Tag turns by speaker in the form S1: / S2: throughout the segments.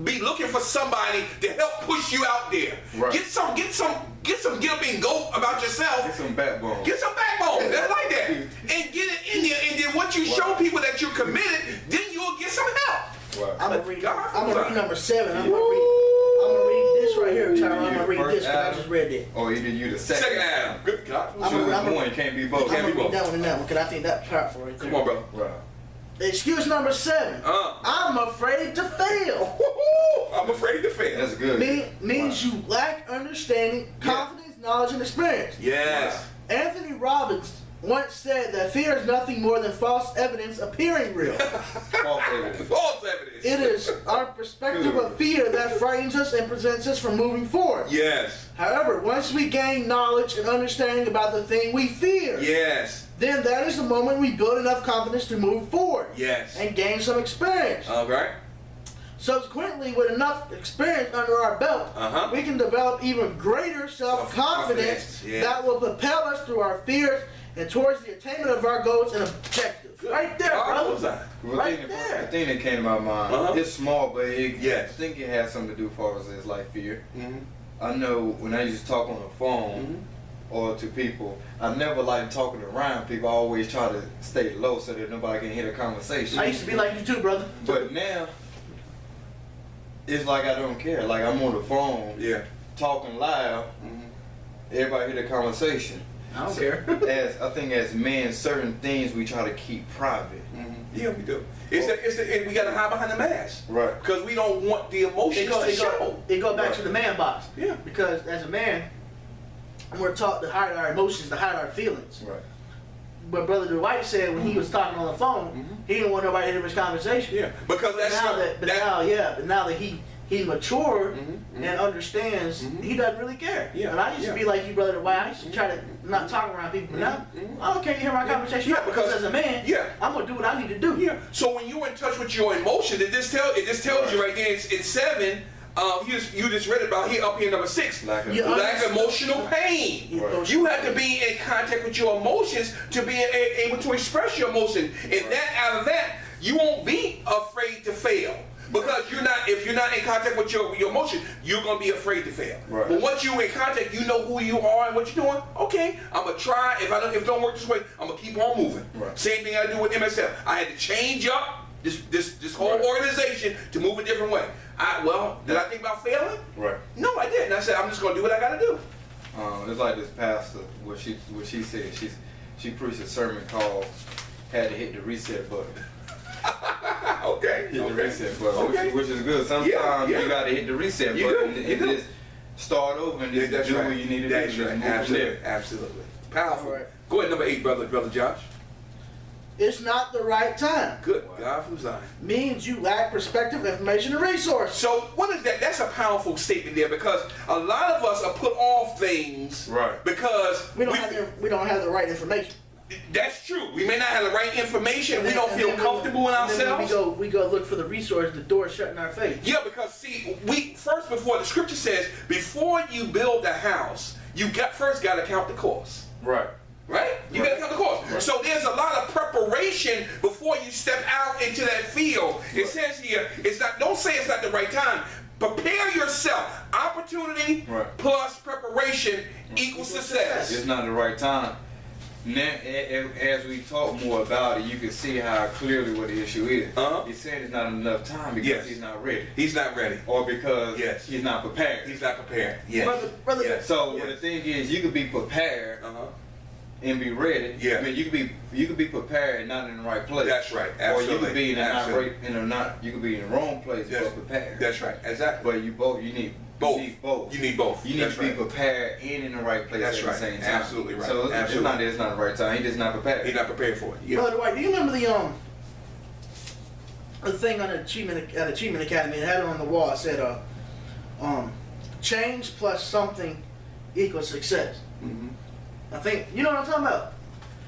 S1: be looking for somebody to help push you out there.
S2: Right.
S1: Get some get up and go about yourself.
S2: Get some backbone.
S1: Get some backbone. That's like that. And get it in there. And then once you show people that you're committed, then you'll get some help.
S2: Right.
S3: I'm gonna read number 7. I'm gonna read this right here, Tyler. I'm gonna read this because I just read it.
S2: Oh, either you the second.
S1: Second Adam. Good God.
S2: One can't be both.
S1: Can't be both.
S3: That one and that one because I think that's powerful right there.
S1: Come on, brother.
S2: Right.
S3: Excuse number 7. I'm afraid to fail.
S1: I'm afraid to fail.
S2: That's good.
S3: Means you lack understanding, confidence, knowledge, and experience.
S1: Yes.
S3: Anthony Robbins once said that fear is nothing more than false evidence appearing real.
S2: False evidence.
S1: False evidence.
S3: It is our perspective of fear that frightens us and prevents us from moving forward.
S1: Yes.
S3: However, once we gain knowledge and understanding about the thing we fear,
S1: Yes.
S3: then that is the moment we build enough confidence to move forward.
S1: Yes.
S3: And gain some experience.
S1: All right.
S3: Subsequently, with enough experience under our belt, we can develop even greater self-confidence that will propel us through our fears and towards the attainment of our goals and objectives.
S1: Good.
S3: Right there, brother. Right there.
S2: The thing that came to my mind, it's small, but I
S1: Yes.
S2: think it has something to do for us as like fear.
S1: Mm-hmm.
S2: I know when I used to talk on the phone or to people, I never liked talking around people. I always try to stay low so that nobody can hear the conversation.
S3: I used to be like you too, brother.
S2: But now, it's like I don't care. Like I'm on the phone, talking loud. Everybody hear the conversation.
S3: I don't care.
S2: I think as men, certain things we try to keep private.
S1: Yeah, we do. We got to hide behind the mask.
S2: Right.
S1: Because we don't want the emotions to show.
S3: It go back to the man box.
S1: Yeah.
S3: Because as a man, we're taught to hide our emotions, to hide our feelings.
S2: Right.
S3: But Brother Dwight said when he was talking on the phone, he didn't want nobody to hear his conversation.
S1: Yeah. Because
S3: But now that he matured and understands, he doesn't really care.
S1: Yeah.
S3: And I used to be like you, Brother Dwight. I used to try to not talk around people. But now, I don't care you hear my conversation.
S1: Yeah, because
S3: as a man, I'm gonna do what I need to do.
S1: Yeah. So when you're in touch with your emotions, it just tells you right there. It's 7. You just read about here up here number 6. Lack of emotional pain.
S2: Right.
S1: You have to be in contact with your emotions to be able to express your emotion, and out of that, you won't be afraid to fail. Because if you're not in contact with your emotion, you're gonna be afraid to fail.
S2: Right.
S1: But once you're in contact, you know who you are and what you're doing. Okay, I'm gonna try. If it don't work this way, I'm gonna keep on moving.
S2: Right.
S1: Same thing I do with MSF. I had to change up this whole organization to move a different way. Did I think about failing?
S2: Right.
S1: No, I didn't. I said I'm just gonna do what I gotta do.
S2: It's like this pastor, what she said. She preached a sermon called "Had to Hit the Reset Button."
S1: Okay.
S2: Hit the reset button, which is good. Sometimes you got to hit the reset button and just start over and just do what you need to do.
S1: That's right. Absolutely. Powerful.
S3: Right.
S1: Go ahead, number 8, brother Josh.
S3: It's not the right time.
S1: Good God from Zion.
S3: Means you lack perspective, information, and resources.
S1: So what is that? That's a powerful statement there because a lot of us are put off things because
S3: we don't have the right information.
S1: That's true. We may not have the right information. We don't feel comfortable in ourselves.
S3: We go look for the resource. The door shut in our face.
S1: Yeah, because see, before the scripture says, before you build a house, you first got to count the cost.
S2: Right.
S1: Right? You got to count the cost. Right. So there's a lot of preparation before you step out into that field. Right. It says here, don't say it's not the right time. Prepare yourself. Opportunity plus preparation equals success.
S2: It's not the right time. Now, as we talk more about it, you can see how clearly what the issue is. He's saying it's not enough time because he's not ready.
S1: He's not ready.
S2: Or because he's not prepared.
S1: He's not prepared. Yes.
S3: Brother,
S2: So the thing is, you could be prepared and be ready.
S1: Yeah.
S2: I mean, you could be prepared and not in the right place.
S1: That's right. Absolutely.
S2: Or you could be you could be in the wrong place but prepared.
S1: That's right. Exactly.
S2: But you need both. You need both. You need to be prepared and in the right place at the same time.
S1: Absolutely right.
S2: So it's not the right time. He's just not prepared.
S1: He's not prepared for it. Yeah.
S3: Brother White, do you remember the thing on Achievement Academy? It had it on the wall. It said, change plus something equals success. I think you know what I'm talking about.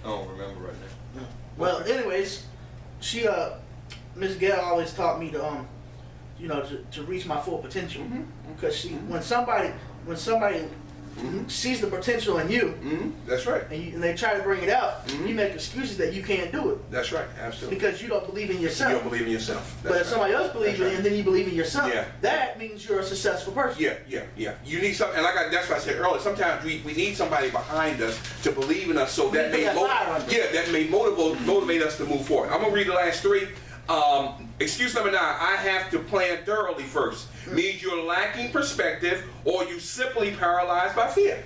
S2: I don't remember right now.
S3: Well, anyways, Miss Gail always taught me to to reach my full potential. Because when somebody sees the potential in you,
S1: That's right.
S3: and they try to bring it out, you make excuses that you can't do it.
S1: That's right. Absolutely.
S3: Because you don't believe in yourself.
S1: You don't believe in yourself.
S3: But if somebody else believes in it, and then you believe in yourself,
S1: Yeah.
S3: that means you're a successful person.
S1: Yeah. You need something, and that's what I said earlier. Sometimes we need somebody behind us to believe in us, so that may motivate us to move forward. I'm gonna read the last three. Excuse number 9, I have to plan thoroughly first. Means you're lacking perspective, or you simply paralyzed by fear.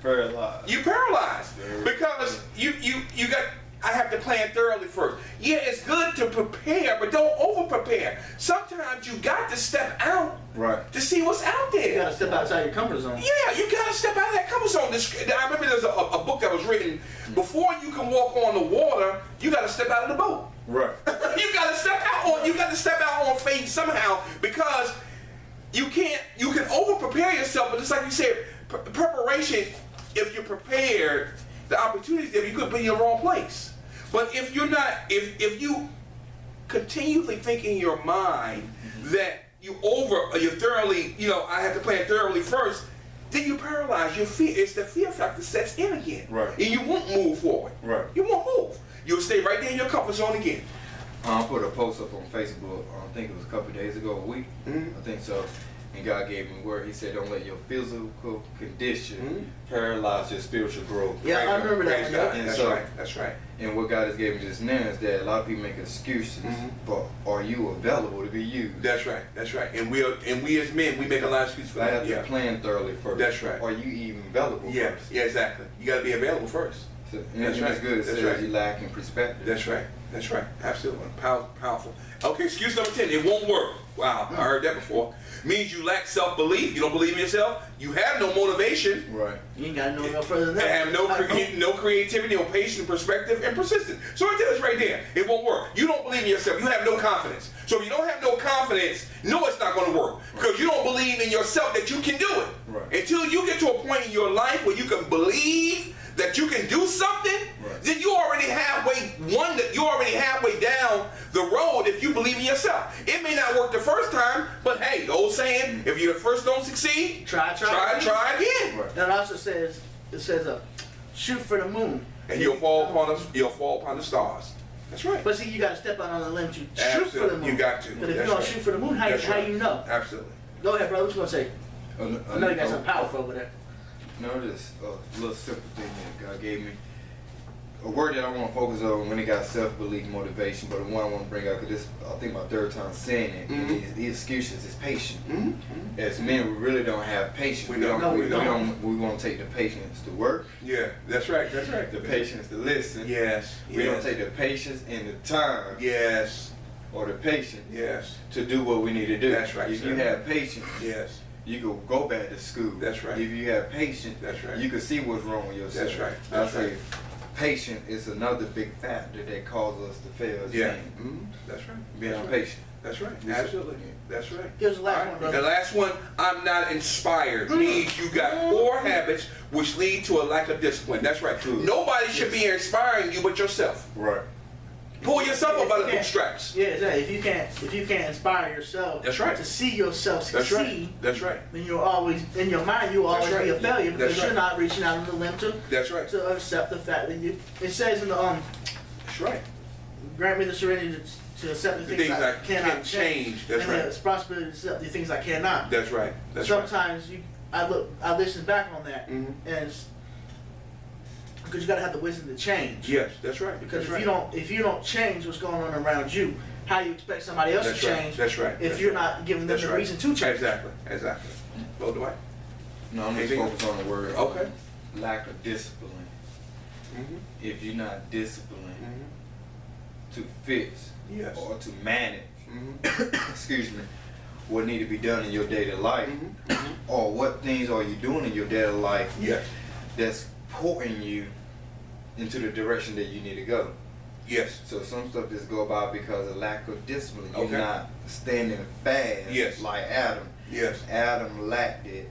S2: Paralyzed.
S1: You paralyzed because you got. I have to plan thoroughly first. Yeah, it's good to prepare, but don't over prepare. Sometimes you got to step out to see what's out there.
S3: You gotta step outside your comfort zone.
S1: Yeah, you gotta step out of that comfort zone. I remember there's a book that was written, before you can walk on the water, you gotta step out of the boat.
S2: Right.
S1: You gotta step out on faith somehow, because you can over prepare yourself, but just like you said, preparation, if you're prepared, the opportunities there, you could be in the wrong place. But if you're not, if you continually think in your mind that you're thoroughly, I have to plan thoroughly first, then you paralyze your fear. It's the fear factor sets in again.
S2: Right.
S1: And you won't move forward.
S2: Right.
S1: You won't move. You'll stay right there in your comfort zone again.
S2: I put a post up on Facebook, I think it was a couple of days ago, a week, I think so. And God gave me word. He said, don't let your physical condition paralyze your spiritual growth.
S3: Yeah, I remember that one.
S2: And
S1: That's right.
S2: And what God has given me just now is that a lot of people make excuses, but are you available to be used?
S1: That's right. And we as men, we make a lot of excuses for
S2: I
S1: that.
S2: have to plan thoroughly first.
S1: That's right.
S2: Are you even available first?
S1: Yeah, exactly. You got to be available first.
S2: So,
S1: That's right.
S2: It's good. It
S1: That's
S2: says
S1: right.
S2: you lack in perspective.
S1: That's right. Absolutely. Powerful. Okay, excuse number 10. It won't work. Wow, I heard that before. Means you lack self-belief. You don't believe in yourself. You have no motivation.
S2: Right.
S3: You ain't gotta no further than that.
S1: And have no creativity, no patience, perspective, and persistence. So it tells right there, it won't work. You don't believe in yourself. You have no confidence. So if you don't have no confidence, no, it's not going to work, because you don't believe in yourself that you can do it.
S2: Right.
S1: Until you get to a point in your life where you can believe that you can do something, then you're already halfway down the road if you believe in yourself. It may not work the first time, but hey, the old saying, if you the first don't succeed, try again.
S2: Right.
S3: That also says, shoot for the moon.
S1: And you'll fall upon the stars. That's right.
S3: But see, you gotta step out on the limb to shoot for the moon.
S1: You got to.
S3: But if you don't shoot for the moon, how you know?
S1: Absolutely.
S3: Go ahead, brother. What you gonna say? I know you got something powerful over there.
S2: No, just a little simple thing that God gave me. A word that I want to focus on when it got self-belief, motivation, but the one I want to bring out, because this, I think my third time saying it, and these excuses is patience. As men, we really don't have patience. We won't take the patience to work.
S1: Yeah, that's right.
S2: The patience to listen.
S1: Yes.
S2: We don't take the patience and the time.
S1: Yes.
S2: Or the patience.
S1: Yes.
S2: To do what we need to do.
S1: That's right.
S2: If you have patience.
S1: Yes.
S2: You can go back to school.
S1: That's right.
S2: If you have patience,
S1: that's right.
S2: You can see what's wrong with yourself.
S1: That's right.
S2: I say patience is another big factor that causes us to fail as men.
S1: That's right.
S2: Being impatient.
S1: That's right. Absolutely. That's right.
S3: Here's the last one, brother.
S1: The last one, I'm not inspired, means you got poor habits which lead to a lack of discipline. That's right. Nobody should be inspiring you but yourself.
S2: Right.
S1: Pull yourself up by the bootstraps.
S3: Yeah, exactly. If you can't inspire yourself,
S1: that's right,
S3: to see yourself succeed,
S1: that's right.
S3: Then you'll always, in your mind, you'll always be a failure, because you're not reaching out on the limb to.
S1: That's right.
S3: To accept the fact that you. It says in the
S1: That's right.
S3: Grant me the serenity to accept the things I cannot change.
S1: That's
S3: and
S1: right.
S3: the responsibility to accept the things I cannot.
S1: That's right. That's
S3: Sometimes I listen back on that, and because you gotta have the wisdom to change.
S1: Yes, that's right.
S3: Because if you don't change what's going on around you, how you expect somebody else to change?
S1: That's right.
S3: If you're not giving them the reason to change.
S1: Exactly. Well, Dwight.
S2: No, I'm just focused on the word.
S1: Okay.
S2: Lack of discipline. If you're not disciplined to fix or to manage, excuse me, what need to be done in your daily life, or what things are you doing in your daily life that's putting you into the direction that you need to go.
S1: Yes.
S2: So some stuff just go about because of lack of discipline. You're not standing fast like Adam.
S1: Yes.
S2: Adam lacked it.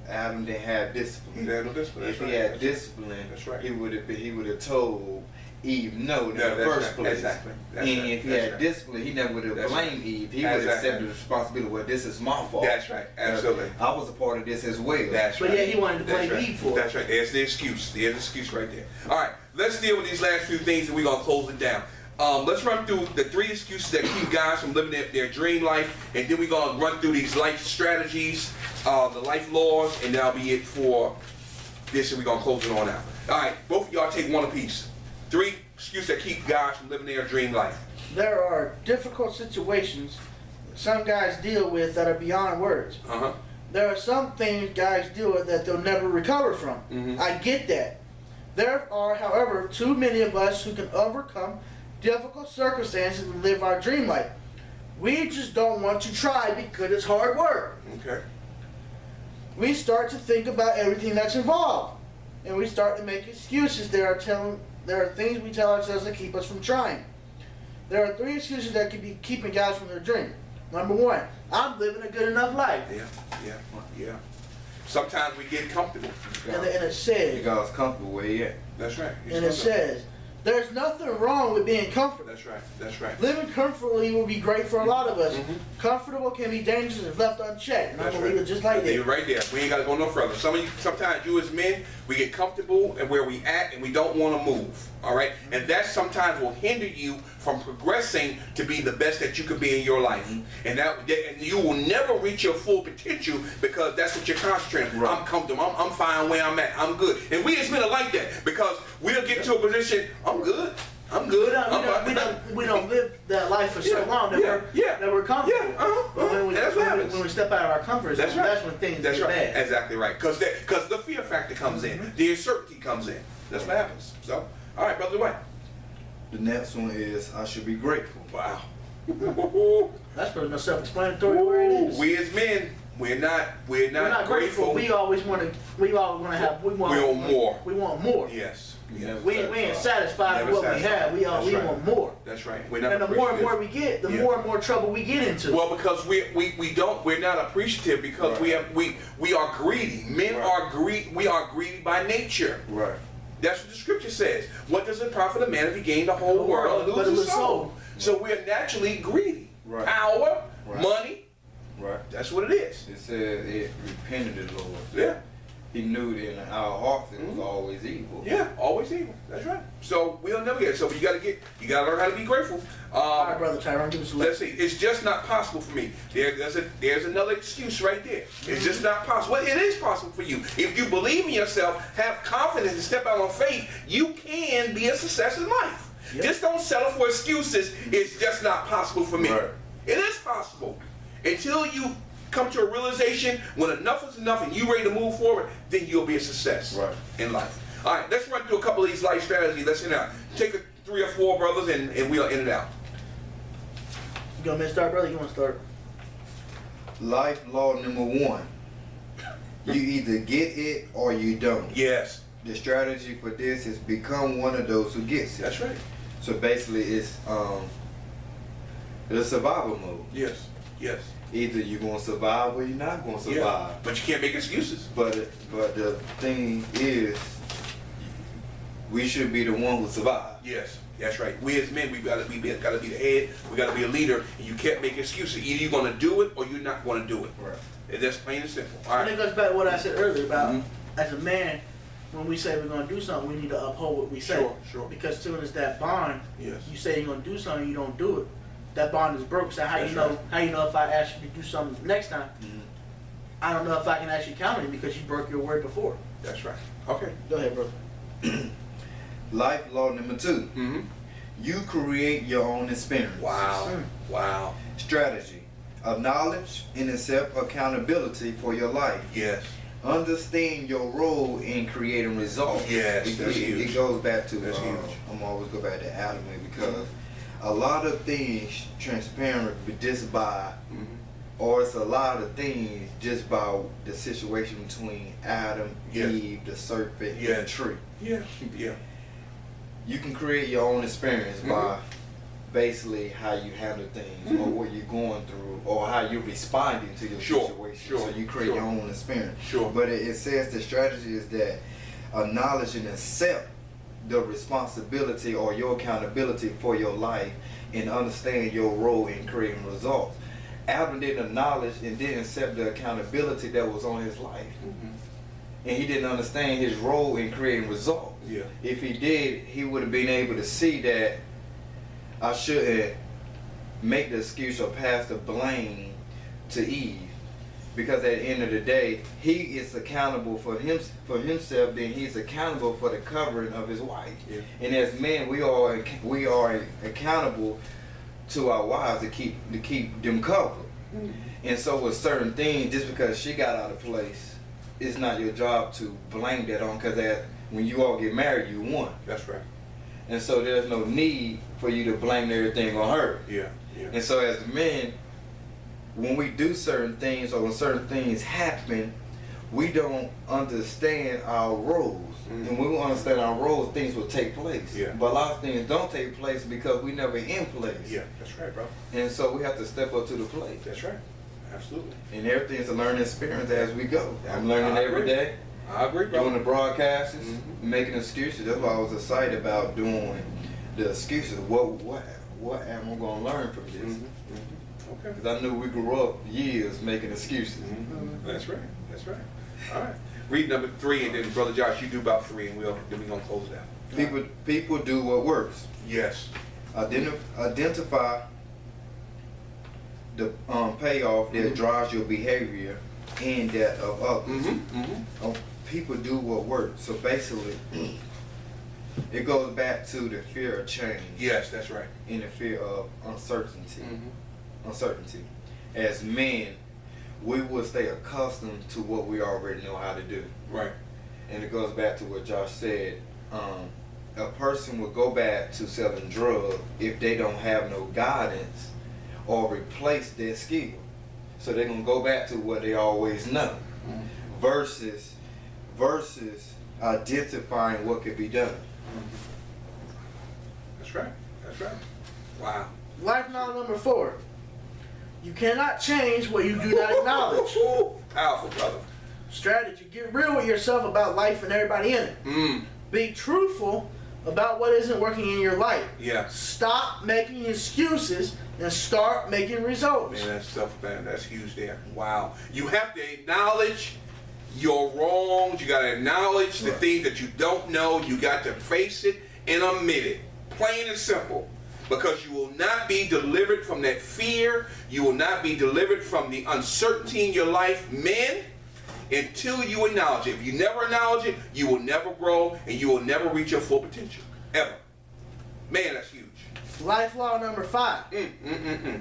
S2: Adam didn't have discipline.
S1: He had no discipline.
S2: If he had discipline, he would have told Eve no in the first place.
S1: Exactly.
S2: And if he had discipline, he never would have blamed Eve. He would have accepted the responsibility. Well, this is my fault.
S1: That's right. Absolutely.
S2: I was a part of this as well.
S1: That's right.
S3: But yeah, he wanted to blame Eve for it.
S1: That's right. There's the excuse. There's the excuse right there. All right. Let's deal with these last few things, and we're gonna close it down. Let's run through the 3 excuses that keep guys from living their dream life, and then we're gonna run through these life strategies, the life laws, and that'll be it for this, and we're gonna close it on out. All right, both of y'all take one apiece. 3 excuses that keep guys from living their dream life.
S3: There are difficult situations some guys deal with that are beyond words. There are some things guys deal with that they'll never recover from. I get that. There are, however, too many of us who can overcome difficult circumstances and live our dream life. We just don't want to try because it's hard work.
S1: Okay.
S3: We start to think about everything that's involved, and we start to make excuses. There are things we tell ourselves that keep us from trying. There are 3 excuses that could be keeping guys from their dream. Number 1, I'm living a good enough life.
S1: Yeah. Sometimes we get comfortable.
S3: And it says,
S2: You guys comfortable where you at?
S1: That's right.
S3: and it says, there's nothing wrong with being comfortable.
S1: That's right.
S3: Living comfortably will be great for a lot of us. Comfortable can be dangerous if left unchecked. And I believe it just like that.
S1: You're right there. We ain't got to go no further. Sometimes you as men, we get comfortable and where we at, and we don't want to move. All right, and that sometimes will hinder you from progressing to be the best that you could be in your life, and you will never reach your full potential because that's what you're concentrating on. Right. I'm comfortable. I'm fine where I'm at. I'm good. And we as men are like that because we'll get to a position. I'm good.
S3: We don't live that life for so long that we're comfortable. But when we step out of our comfort zone, that's when things get bad.
S1: Exactly right. Because the fear factor comes in, the uncertainty comes in. That's what happens. So, all right, Brother White.
S2: The next one is I should be grateful.
S1: Wow.
S3: That's pretty much self-explanatory where it is.
S1: We as men, we're not grateful.
S3: We always want to have. We want more. We want more.
S1: Yes.
S3: We ain't satisfied with what we have. We want more.
S1: That's right.
S3: And the more and more we get, the more and more trouble we get into.
S1: Well, because we're not appreciative because we are greedy. Men are greedy. We are greedy by nature.
S2: Right.
S1: That's what the scripture says. What does it profit a man if he gain the whole world and lose his soul? So we're naturally greedy.
S2: Right.
S1: Power, money.
S2: Right.
S1: That's what it is.
S2: It says it repented the Lord.
S1: Yeah.
S2: He knew that in our hearts it was always evil.
S1: Yeah, always evil. That's right. So we'll never get it. So you gotta learn how to be grateful.
S3: All right, Brother Tyrone, give us a
S1: let's see. It's just not possible for me. There's another excuse right there. It's just not possible. Well, it is possible for you. If you believe in yourself, have confidence, and step out on faith, you can be a success in life. Yep. Just don't settle for excuses. It's just not possible for me.
S2: Right.
S1: It is possible. Until you come to a realization when enough is enough and you're ready to move forward, then you'll be a success in life. All right, let's run through a couple of these life strategies. Let's end out. Take 3 or 4 brothers and we'll end it out.
S3: You want me to start, brother? You want to start?
S2: Life law number 1. You either get it or you don't.
S1: Yes.
S2: The strategy for this is become one of those who gets it.
S1: That's right.
S2: So basically it's the survival mode.
S1: Yes.
S2: Either you're going to survive or you're not going to survive.
S1: Yeah, but you can't make excuses.
S2: But the thing is, we should be the one who survive.
S1: Yes, that's right. We as men, we gotta be the head. We gotta be a leader, and you can't make excuses. Either you're gonna do it or you're not gonna do it.
S2: Right.
S1: And that's plain and simple. All right.
S3: And it goes back to what I said earlier about as a man, when we say we're gonna do something, we need to uphold what we say.
S1: Sure.
S3: Because soon as that bond, you say you're gonna do something, you don't do it. That bond is broke. So how you know if I ask you to do something next time? I don't know if I can actually count it because you broke your word before.
S1: That's right. Okay.
S3: Go ahead, brother.
S2: Life law number 2. You create your own experience.
S1: Wow.
S2: Strategy. Acknowledge and accept accountability for your life.
S1: Yes.
S2: Understand your role in creating results.
S1: Yes, that's huge.
S2: It goes back to,
S1: that's huge.
S2: I'm always go back to Adam because a lot of things transparent just by, or it's a lot of things just by the situation between Adam, Eve, the serpent, and the tree.
S1: Yeah.
S2: You can create your own experience by basically how you handle things or what you're going through or how you're responding to your situation. So you create your own experience. But it says the strategy is that acknowledge and accept the responsibility or your accountability for your life and understand your role in creating results. Adam didn't acknowledge and didn't accept the accountability that was on his life. And he didn't understand his role in creating results.
S1: Yeah.
S2: If he did, he would have been able to see that I shouldn't make the excuse or pass the blame to Eve. Because at the end of the day, he is accountable for himself, then he's accountable for the covering of his wife.
S1: Yeah.
S2: And as men, we are accountable to our wives to keep them covered. And so with certain things, just because she got out of place, it's not your job to blame that on, because when you all get married, you won.
S1: That's right.
S2: And so there's no need for you to blame everything on her.
S1: Yeah. Yeah.
S2: And so as men, when we do certain things or when certain things happen, we don't understand our roles. And when we understand our roles, things will take place.
S1: Yeah.
S2: But a lot of things don't take place because we never in place.
S1: Yeah, that's right, bro.
S2: And so we have to step up to the plate.
S1: That's right. Absolutely.
S2: And everything's a learning experience as we go. I'm learning every day.
S1: I agree, bro.
S2: Doing the broadcasts, making excuses. That's why I was excited about doing the excuses. What am I going to learn from this?
S1: Okay.
S2: Because I knew we grew up years making excuses.
S1: That's right. That's right. All right. Read number 3, and then Brother Josh, you do about 3, and then we're gonna close it out.
S2: People do what works.
S1: Yes.
S2: Identify the payoff that drives your behavior and that of others. People do what works. So basically, it goes back to the fear of change.
S1: Yes, that's right.
S2: And the fear of uncertainty. Uncertainty. As men, we will stay accustomed to what we already know how to do.
S1: Right.
S2: And it goes back to what Josh said. A person will go back to selling drugs if they don't have no guidance or replace their skill. So they're going to go back to what they always know versus identifying what could be done.
S1: That's right. That's right. Wow.
S3: Life law number 4. You cannot change what you do not acknowledge.
S1: Powerful, brother.
S3: Strategy. Get real with yourself about life and everybody in it. Be truthful about what isn't working in your life.
S1: Yeah.
S3: Stop making excuses and start making results.
S1: Man, that's huge there. Wow. You have to acknowledge your wrongs. You got to acknowledge the things that you don't know. You got to face it and admit it. Plain and simple. Because you will not be delivered from that fear. You will not be delivered from the uncertainty in your life, men, until you acknowledge it. If you never acknowledge it, you will never grow and you will never reach your full potential. Ever. Man, that's huge.
S3: Life law number 5.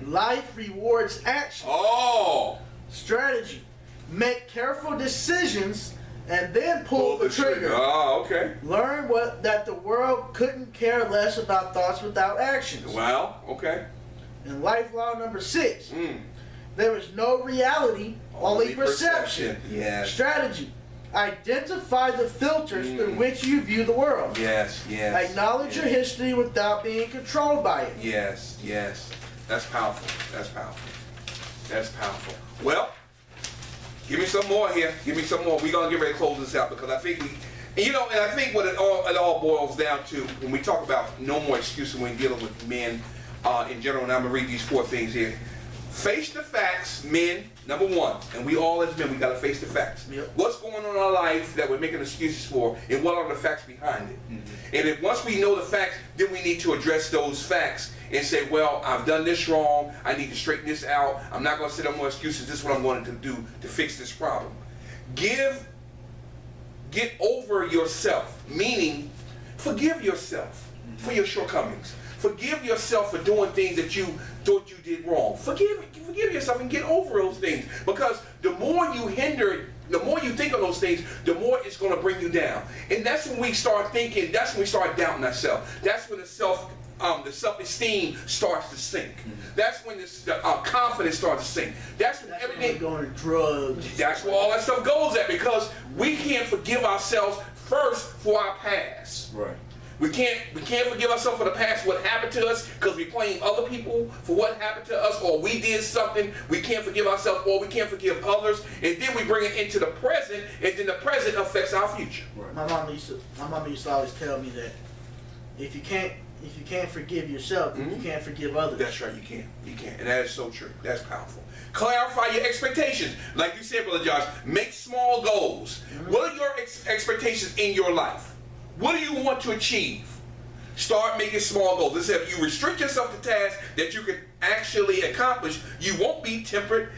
S3: Life rewards action.
S1: Oh.
S3: Strategy. Make careful decisions and then pull the trigger.
S1: Oh, okay.
S3: Learn that the world couldn't care less about thoughts without actions.
S1: Well, okay.
S3: And life law number 6. There is no reality, only perception.
S1: Yes.
S3: Strategy. Identify the filters through which you view the world.
S1: Yes, yes.
S3: Acknowledge your history without being controlled by it.
S1: Yes, yes. That's powerful. That's powerful. That's powerful. Well, give me some more here. Give me some more. We're going to get ready to close this out because I think and I think what it all boils down to when we talk about no more excuses when dealing with men in general, and I'm going to read these 4 things here. Face the facts, men, number 1. And we all as men, we got to face the facts.
S3: Yep.
S1: What's going on in our life that we're making excuses for, and what are the facts behind it? And if once we know the facts, then we need to address those facts and say, well, I've done this wrong. I need to straighten this out. I'm not going to sit on more excuses. This is what I'm going to do to fix this problem. Get over yourself, meaning forgive yourself for your shortcomings. Forgive yourself for doing things that you thought you did wrong. Forgive yourself and get over those things. Because the more you hinder, the more you think of those things, the more it's going to bring you down. And that's when we start thinking, that's when we start doubting ourselves. That's when the self-esteem starts to sink. That's when the confidence starts to sink. That's when everything
S3: going to drugs.
S1: That's where all that stuff goes at, because we can't forgive ourselves first for our past.
S2: Right.
S1: We can't forgive ourselves for the past, what happened to us, because we blame other people for what happened to us, or we did something. We can't forgive ourselves, or we can't forgive others, and then we bring it into the present, and then the present affects our future.
S3: Right. My mom used to always tell me that if you can't forgive yourself, you can't forgive others.
S1: That's right, you can't. You can't. And that is so true. That's powerful. Clarify your expectations. Like you said, Brother Josh, make small goals. What are your expectations in your life? What do you want to achieve? Start making small goals. Listen, if you restrict yourself to tasks that you can actually accomplish, you won't be tempted